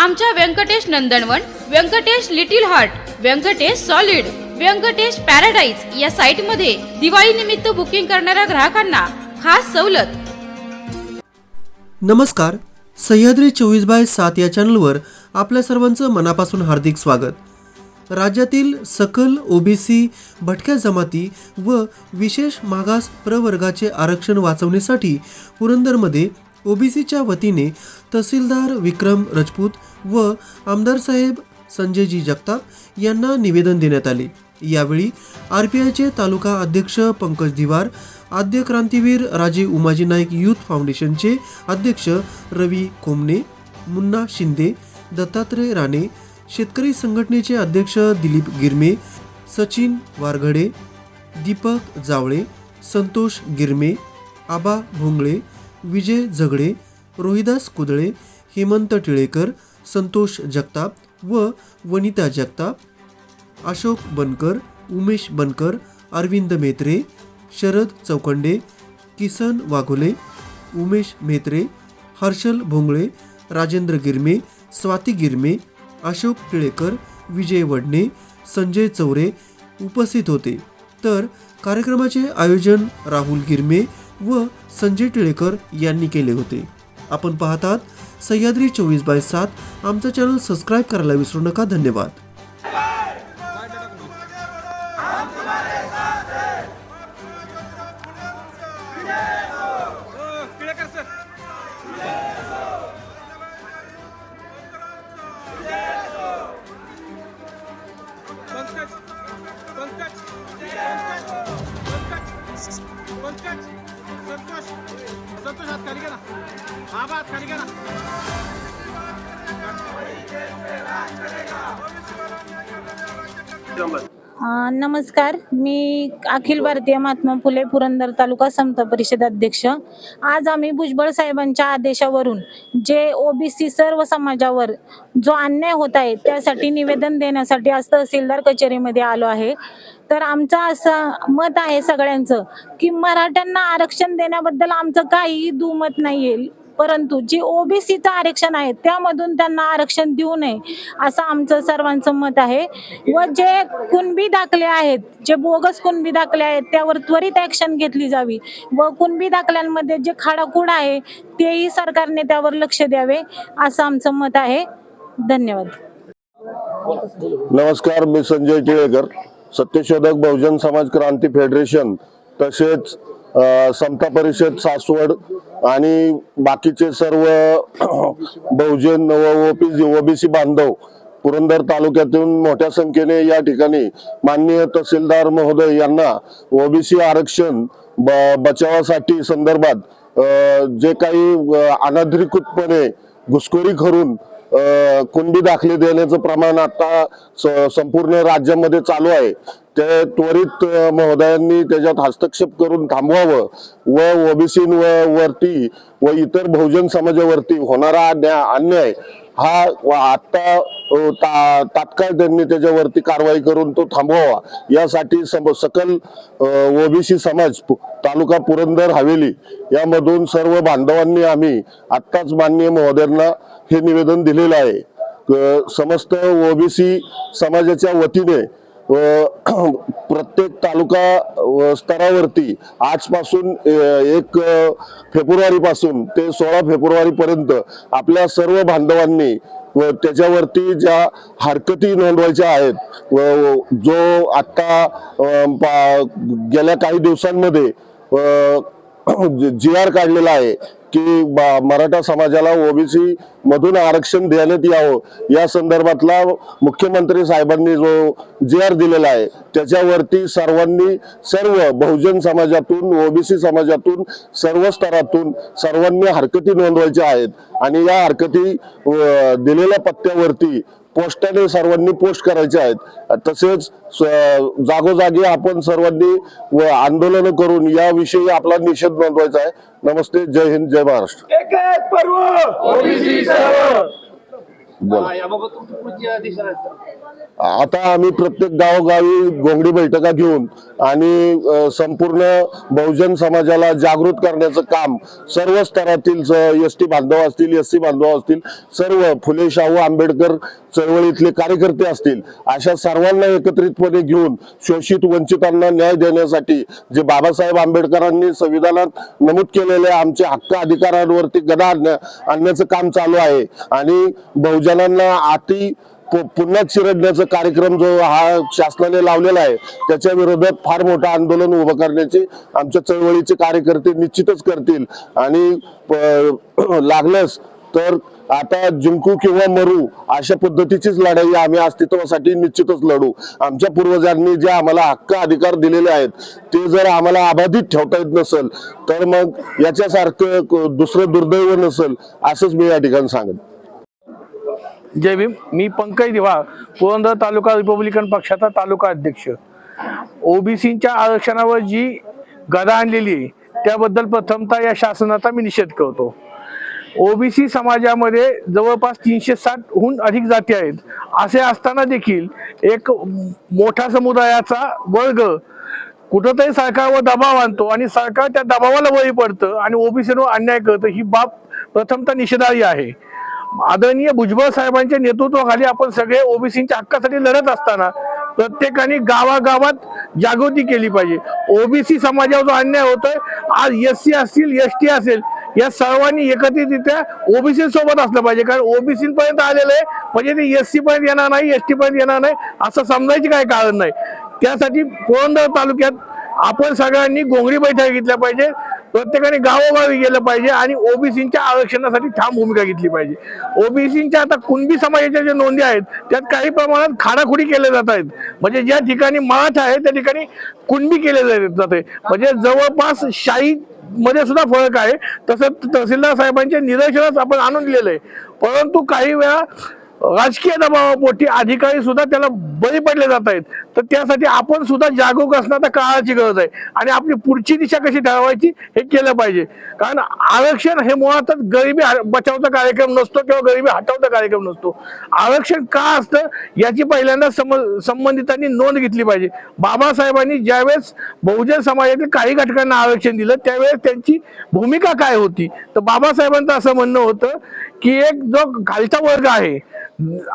आमच्या Venkatesh Nandanvan, Venkatesh little heart, Venkatesh solid, Venkatesh paradise या site मध्ये दिवाळी निमित्त बुकिंग करणाऱ्या ग्राहकांना खास सवलत। नमस्कार, सह्याद्री 24/7 या चॅनलवर आपल्या सर्वांचं मनापासून हार्दिक स्वागत। राज्यातील सकल ओबीसी भटक्या जमाती व विशेष मागास प्रवर्गाचे आरक्षण वाचवण्यासाठी पुरंदरमध्ये ओबीसीच्या वतीने तहसीलदार विक्रम राजपूत व आमदार साहेब संजयजी जगताप यांना निवेदन देण्यात आले। यावेळी आरपीआयचे तालुका अध्यक्ष पंकज दिवार, आद्य क्रांतीवीर राजे उमाजी नाईक यूथ फाउंडेशनचे अध्यक्ष रवी कोमने, मुन्ना शिंदे, दत्तात्रय राणे, शेतकरी संघटनेचे अध्यक्ष दिलीप गिरमे, सचिन वारघडे, दीपक जावळे, संतोष गिरमे, आबा भोंगळे, विजय झगडे, रोहिदास कुदळे, हेमंत टिळेकर, संतोष जगताप व वनिता जगताप, अशोक बनकर, उमेश बनकर, अरविंद मेत्रे, शरद चौखंडे, किसन वाघोले, उमेश मेत्रे, हर्षल भोंगळे, राजेंद्र गिरमे, स्वाती गिरमे, अशोक टिळेकर, विजय वडणे, संजय चौरे उपस्थित होते। तर कार्यक्रमाचे आयोजन राहुल गिरमे व संजय टिळेकर यांनी केले होते। आपण पाहतात सह्याद्री 24/7। आमचा चॅनल सबस्क्राईब करायला विसरू नका। धन्यवाद। संतोष हात खाली करा, आबा हात खाली करा। नमस्कार, मी अखिल भारतीय महात्मा फुले पुरंदर तालुका समता परिषद अध्यक्ष। आज आम्ही भुजबळ साहेबांच्या आदेशावरून जे ओबीसी सर्व समाजावर जो अन्याय होत आहे त्यासाठी निवेदन देण्यासाठी आज तहसीलदार कचेरीमध्ये आलो आहे। तर आमचं असं मत आहे सगळ्यांचं की मराठ्यांना आरक्षण देण्याबद्दल आमचं काही दुमत नाहीये, परंतु जे ओबीसीचं आरक्षण आहे त्यामधून त्यांना आरक्षण देऊ नये असं आमचं सर्वांचं मत आहे। व जे कुणबी दाखले आहेत, जे बोगस कुणबी दाखले आहेत त्यावर त्वरित ॲक्शन घेतली जावी व कुणबी दाखल्यांमध्ये जे खाडाखोड आहे तेही सरकारने त्यावर लक्ष द्यावे असं आमचं मत आहे। धन्यवाद। नमस्कार, मी संजय टिळेकर, सत्यशोधक बहुजन समाज क्रांती फेडरेशन तसेच समता परिषद सासवड आणि बाकीचे सर्व बहुजन व ओबीसी बांधव पुरंदर तालुक्यातून मोठ्या संख्येने या ठिकाणी माननीय तहसीलदार महोदय यांना ओबीसी आरक्षण बचावासाठी संदर्भात जे काही अनधिकृतपणे घुसखोरी करून कुणबी दाखले देण्याचं प्रमाण आता संपूर्ण राज्यामध्ये चालू आहे, ते त्वरित महोदयांनी त्याच्यात हस्तक्षेप करून थांबवावं व ओबीसी वरती व इतर बहुजन समाजावरती होणारा अन्याय हा आता तात्काळ त्यांनी त्याच्यावरती कारवाई करून तो थांबवावा यासाठी सकल ओबीसी समाज तालुका पुरंदर हवेली यामधून सर्व बांधवांनी आम्ही आत्ताच माननीय महोदयांना हे निवेदन दिलेलं आहे। समस्त ओबीसी समाजाच्या वतीने प्रत्येक तालुका स्तरावरती आजपासून 1 फेब्रुवारी पासून ते 16 फेब्रुवारी पर्यंत आपल्या सर्व बांधवांनी व त्याच्यावरती ज्या हरकती नोंदवायच्या आहेत व जो आता गेल्या काही दिवसांमध्ये GR काढलेला आहे की मराठा समाजाला ओबीसी मधून आरक्षण देण्यात यावं या संदर्भातला मुख्यमंत्री साहेबांनी जो GR दिलेला आहे त्याच्यावरती सर्व बहुजन समाजातून ओबीसी समाजातून सर्व स्तरातून सर्वांनी हरकती नोंदवायच्या आहेत आणि या हरकती दिलेल्या पत्त्यावरती पोस्टाने सर्वांनी पोस्ट करायचे आहेत। तसेच जागोजागी आपण सर्वांनी आंदोलन करून याविषयी आपला निषेध नोंदवायचा आहे। नमस्ते, जय हिंद, जय महाराष्ट्र। बोला. याबाबत तुमची पुढची दिशा आहे. आता आम्ही प्रत्येक गावोगावी घोंगडी बैठका घेऊन आणि संपूर्ण बहुजन समाजाला जागृत करण्याचं काम सर्व स्तरातील एसटी बांधव असतील, एससी बांधव असतील, सर्व फुले शाहू आंबेडकर चळवळीतले कार्यकर्ते असतील, अशा सर्वांना एकत्रितपणे घेऊन शोषित वंचितांना न्याय देण्यासाठी जे बाबासाहेब आंबेडकरांनी संविधानात नमूद केलेल्या आमच्या हक्क अधिकारांवरती गदा आणण्याचं काम चालू आहे. आणि बहुजनांना पुन्हा चिरडण्याचा कार्यक्रम जो हा शासनाने लावलेला आहे त्याच्या विरोधात फार मोठं आंदोलन उभं करण्याची आमच्या चळवळीचे कार्यकर्ते निश्चितच करतील. आणि लागलंच तर आता जिंकू किंवा मरू अशा पद्धतीचीच लढाई आम्ही अस्तित्वासाठी निश्चितच लढू. आमच्या पूर्वजांनी जे आम्हाला हक्क अधिकार दिलेले आहेत ते जर आम्हाला अबाधित ठेवता येत नसेल तर मग याच्यासारखं दुसरं दुर्दैव नसेल असंच मी या ठिकाणी सांगेन. जय भीम. मी पंकज दिवा, पुरंदर तालुका रिपब्लिकन पक्षाचा तालुका अध्यक्ष. ओबीसीच्या आरक्षणावर जी गदा आणलेली आहे त्याबद्दल प्रथमतः या शासनाचा मी निषेध करतो. ओबीसी समाजामध्ये जवळपास 360हून अधिक जाती आहेत. असे असताना देखील एक मोठा समुदायाचा वर्ग कुठंतरी सरकारवर दबाव आणतो आणि सरकार त्या दबावाला बळी पडतं आणि ओबीसीवर अन्याय करतं. ही बाब प्रथमतः निषेधार्ह आहे. आदरणीय भुजबळ साहेबांच्या नेतृत्वाखाली आपण सगळे ओबीसीच्या हक्कासाठी लढत असताना प्रत्येकाने गावागावात जागृती केली पाहिजे. ओबीसी समाजावर जो अन्याय होतोय, आज एससी असतील, एसटी असेल, या सर्वांनी एकत्रितरित्या ओबीसी सोबत असलं पाहिजे. कारण ओबीसी पर्यंत आलेलं आहे म्हणजे ते एससी पर्यंत येणार नाही, एसटी पर्यंत येणार नाही असं समजायचे काही कारण नाही. त्यासाठी पुरंदर तालुक्यात आपण सगळ्यांनी घोंगडी बैठक घेतल्या पाहिजे. प्रत्येकाने गावोगावी गेलं पाहिजे आणि ओबीसीच्या आरक्षणासाठी ठाम भूमिका घेतली पाहिजे. ओबीसीच्या आता कुणबी समाजाच्या ज्या नोंदी आहेत त्यात काही प्रमाणात खाडाखुडी केल्या जात आहेत. म्हणजे ज्या ठिकाणी मराठा आहे त्या ठिकाणी कुणबी केले जाते. म्हणजे जवळपास शाही मध्ये सुद्धा फरक आहे. तसं तहसीलदार साहेबांच्या निदर्शनास आपण आणून दिलेलं आहे. परंतु काही वेळा राजकीय दबावापोटी अधिकारी सुद्धा त्याला बळी पडले जात आहेत. तर त्यासाठी आपण सुद्धा जागरूक असणं आता काळाची गरज आहे आणि आपली पुढची दिशा कशी ठरवायची हे केलं पाहिजे. कारण आरक्षण हे मुळातच गरिबी बचावचा कार्यक्रम नसतो किंवा गरिबी हटवता कार्यक्रम नसतो. आरक्षण का असतं याची पहिल्यांदा संबंधितांनी नोंद घेतली पाहिजे. बाबासाहेबांनी ज्यावेळेस बहुजन समाजातील काही घटकांना आरक्षण दिलं त्यावेळेस त्यांची भूमिका काय होती, तर बाबासाहेबांचं असं म्हणणं होतं की एक जो खालचा वर्ग आहे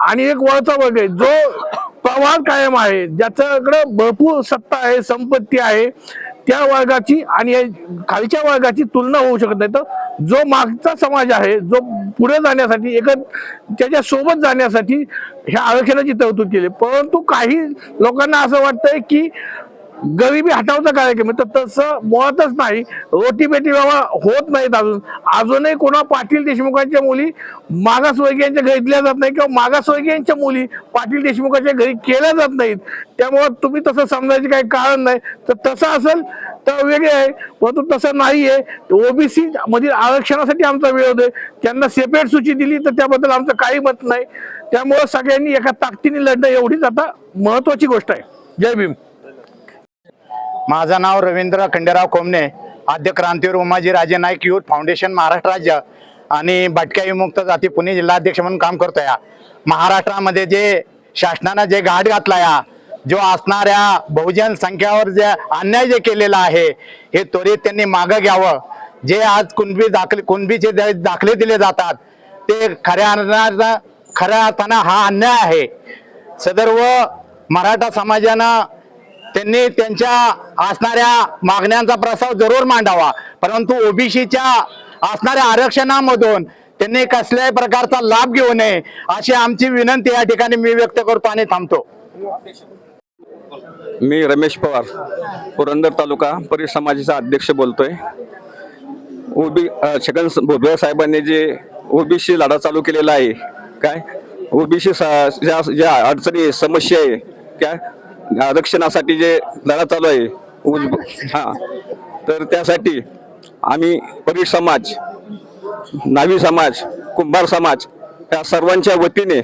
आणि एक वरचा वर्ग आहे जो प्रवाह कायम आहे, ज्याच्याकडे भरपूर सत्ता आहे, संपत्ती आहे, त्या वर्गाची आणि खालच्या वर्गाची तुलना होऊ शकत नाही. तर जो मागचा समाज आहे जो पुढे जाण्यासाठी त्याच्या सोबत जाण्यासाठी ह्या आरक्षणाची तरतूद केली. परंतु काही लोकांना असं वाटतंय की गरिबी हटावचा कार्यक्रम आहे. तर तसं मुळातच नाही. रोटी बेटी व्यवहार होत नाहीत. अजूनही कोणा पाटील देशमुखांच्या मुली मागासवर्गीयांच्या घरी दिल्या जात नाही किंवा मागासवर्गीयांच्या मुली पाटील देशमुखांच्या घरी केल्या जात नाहीत. त्यामुळे तुम्ही तसं समजायचे काही कारण नाही. तर तसं असेल तर वेगळे आहे, परंतु तसं नाहीये. ओबीसी मधील आरक्षणासाठी आमचा विरोध आहे. त्यांना सेपरेट सूची दिली तर त्याबद्दल आमचं काही मत नाही. त्यामुळे सगळ्यांनी एका ताकदीने लढणं एवढीच आता महत्वाची गोष्ट आहे. जय भीम. माझं नाव रवींद्र खंडेराव कोमने, आद्य क्रांतीवीर उमाजी राजे नाईक युथ फाउंडेशन महाराष्ट्र राज्य आणि भटक्या विमुक्त जाती पुणे जिल्हाध्यक्ष म्हणून काम करतोय. महाराष्ट्रामध्ये जे शासनानं जे घाट घातला या जो असणाऱ्या बहुजन संख्यावर जे अन्याय जे केलेला आहे हे त्वरित त्यांनी मागं घ्यावं. जे आज कुणबीचे दाखले दिले जातात ते खऱ्या अर्थानं हा अन्याय आहे. सदर्व मराठा समाजानं त्यांनी त्यांच्या असणाऱ्या मागण्यांचा प्रस्ताव जरूर मांडावा, परंतु ओबीसीच्या असणाऱ्या आरक्षणामधून त्यांनी कसल्याही प्रकारचा लाभ घेऊ नये अशी आमची विनंती या ठिकाणी मी व्यक्त करतो आणि थांबतो. मी रमेश पवार, पुरंदर तालुका परिषद समाजाचा अध्यक्ष बोलतोय. छगन भुजबळ साहेबांनी जे ओबीसी लढा चालू केलेला आहे, काय ओबीसी ज्या अडचणी समस्या आहे, काय आरक्षणासाठी जे लढा चालू आहे तर त्यासाठी आम्ही परिषद समाज, नावी समाज, कुंभार समाज या सर्वांच्या वतीने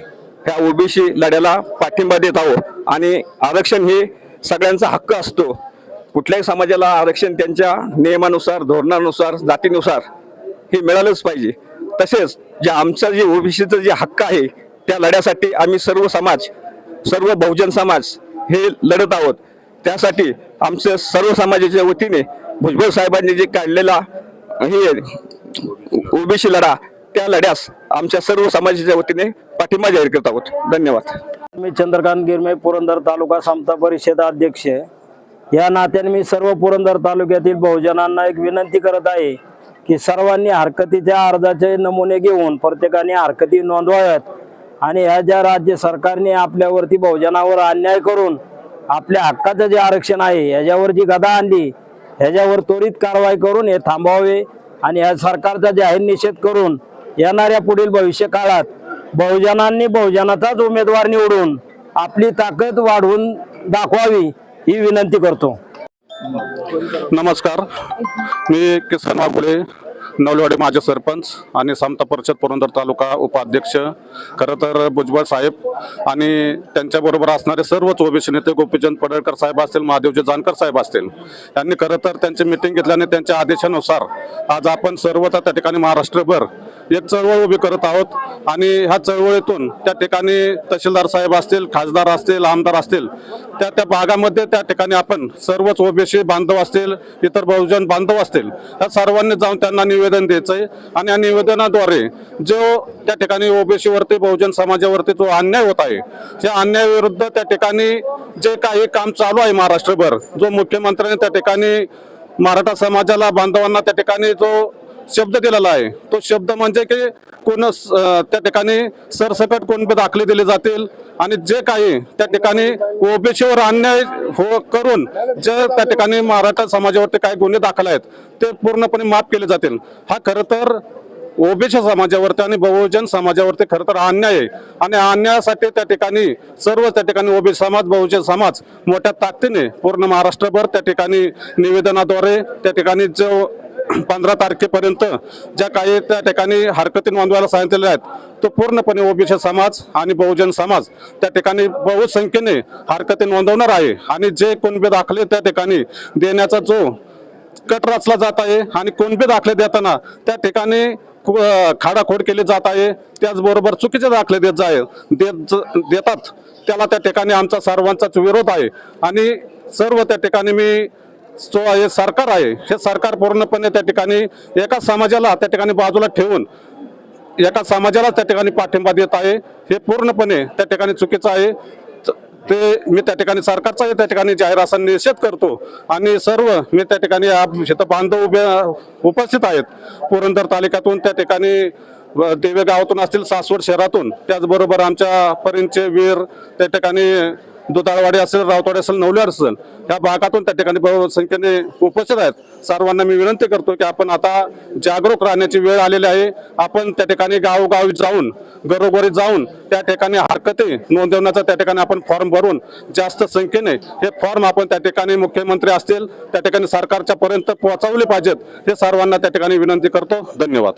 ह्या ओबीसी लढ्याला पाठिंबा देत आहोत. आणि आरक्षण हे सगळ्यांचा हक्क असतो. कुठल्याही समाजाला आरक्षण त्यांच्या नियमानुसार, धोरणानुसार, जातीनुसार हे मिळालंच पाहिजे. तसेच जे आमचा जे ओबीसीचं जे हक्क आहे त्या लढ्यासाठी आम्ही सर्व समाज, सर्व बहुजन समाज हे लढत आहोत. त्यासाठी आमच्या सर्व समाजाच्या वतीने भुजबळ साहेबांनी जे काढलेला हे ओबीसी लढा, त्या लढ्यास आमच्या सर्व समाजाच्या वतीने पाठिंबा जाहीर करत आहोत. धन्यवाद. मी चंद्रकांत गिरमे, पुरंदर तालुका समता परिषद अध्यक्ष. या नात्याने मी सर्व पुरंदर तालुक्यातील बहुजनांना एक विनंती करत आहे की सर्वांनी हरकतीच्या अर्जाचे नमुने घेऊन प्रत्येकाने हरकती नोंदवाव्यात आणि ह्या ज्या राज्य सरकारने आपल्यावरती बहुजनावर अन्याय करून आपल्या हक्काचं जे आरक्षण आहे ह्याच्यावर जी गदा आणली, ह्याच्यावर त्वरित कारवाई करून हे थांबवावे आणि या सरकारचा जाहीर निषेध करून येणाऱ्या पुढील भविष्य काळात बहुजनांनी बहुजनाचाच उमेदवार निवडून आपली ताकद वाढवून दाखवावी ही विनंती करतो. नमस्कार, मी किसन वाघुळे, नवलेवाडी माजी सरपंच आणि समता परिषद पुरंदर तालुका उपाध्यक्ष. खरं तर भुजबळ साहेब आणि त्यांच्याबरोबर असणारे सर्वच ओबीसी नेते, गोपीचंद पडळकर साहेब असतील, महादेवजी जानकर साहेब असतील, यांनी खरं तर त्यांची मिटिंग घेतल्याने त्यांच्या आदेशानुसार आज आपण सर्व त्या ठिकाणी महाराष्ट्रभर एक चळवळ उभी करत आहोत. आणि ह्या चळवळीतून त्या ठिकाणी तहसीलदार साहेब असतील, खासदार असतील, आमदार असतील, त्या भागामध्ये त्या ठिकाणी आपण सर्वच ओबीसी बांधव असतील, इतर बहुजन बांधव असतील, या सर्वांनी जाऊन त्यांना निवेदन द्यायचंय. आणि या निवेदनाद्वारे जो त्या ठिकाणी ओबीसी वरती, बहुजन समाजावरती जो अन्याय होत आहे, त्या अन्यायाविरुद्ध त्या ठिकाणी जे काही काम चालू आहे महाराष्ट्रभर, जो मुख्यमंत्र्यांनी त्या ठिकाणी मराठा समाजाला, बांधवांना त्या ठिकाणी जो शब्द दिलेला आहे, तो शब्द म्हणजे की कोण त्या ठिकाणी सरसकट कोणते दाखले दिले जातील आणि जे काही त्या ठिकाणी ओबीसीवर अन्याय करून जे त्या ठिकाणी मराठा समाजावरती काही गुन्हे दाखल आहेत ते पूर्णपणे माफ केले जातील. हा खरं तर ओबीसी समाजावरती आणि बहुजन समाजावरती खरं तर अन्याय आहे. आणि अन्यायासाठी त्या ठिकाणी सर्व त्या ठिकाणी ओबीसी समाज, बहुजन समाज मोठ्या ताकदीने पूर्ण महाराष्ट्रभर त्या ठिकाणी निवेदनाद्वारे त्या ठिकाणी जो 15 तारखेपर्यंत ज्या काही त्या ठिकाणी हरकती नोंदवायला सांगितलेल्या आहेत, तो पूर्णपणे ओबीसी समाज आणि बहुजन समाज त्या ठिकाणी बहुसंख्येने हरकती नोंदवणार आहे. आणि जे कुणबी दाखले त्या ठिकाणी देण्याचा जो कट रचला जात आहे आणि कुणबी दाखले देताना त्या ठिकाणी खाडाखोड केली जात आहे, त्याचबरोबर चुकीचे दाखले देतात, त्याला त्या ठिकाणी आमचा सर्वांचाच विरोध आहे. आणि सर्व त्या ठिकाणी मी जो आहे सरकार आहे, हे सरकार पूर्णपणे त्या ठिकाणी एका समाजाला त्या ठिकाणी बाजूला ठेवून एका समाजाला त्या ठिकाणी पाठिंबा देत आहे. हे पूर्णपणे त्या ठिकाणी चुकीचं आहे. ते मी त्या ठिकाणी सरकारचा त्या ठिकाणी जाहीर असा निषेध करतो. आणि सर्व मी त्या ठिकाणी शेत बांधव उपस्थित आहेत, पुरंदर तालुक्यातून, त्या ठिकाणी देवे गावातून असतील, सासवड शहरातून, त्याचबरोबर आमच्या परिंचे वीर त्या ठिकाणी दुधाळवाडी असेल, रावतवाडी असेल, नवलेवाडी असेल, या भागातून त्या ठिकाणी बहुसंख्येने उपस्थित आहेत. सर्वांना मी विनंती करतो की आपण आता जागरूक राहण्याची वेळ आलेली आहे. आपण त्या ठिकाणी गावोगावी जाऊन, घरोघरी जाऊन त्या ठिकाणी हरकती नोंदवण्याचा त्या ठिकाणी आपण फॉर्म भरून जास्त संख्येने हे फॉर्म आपण त्या ठिकाणी मुख्यमंत्री असतील त्या ठिकाणी सरकारच्या पर्यंत पोहोचवले पाहिजेत. हे सर्वांना त्या ठिकाणी विनंती करतो. धन्यवाद.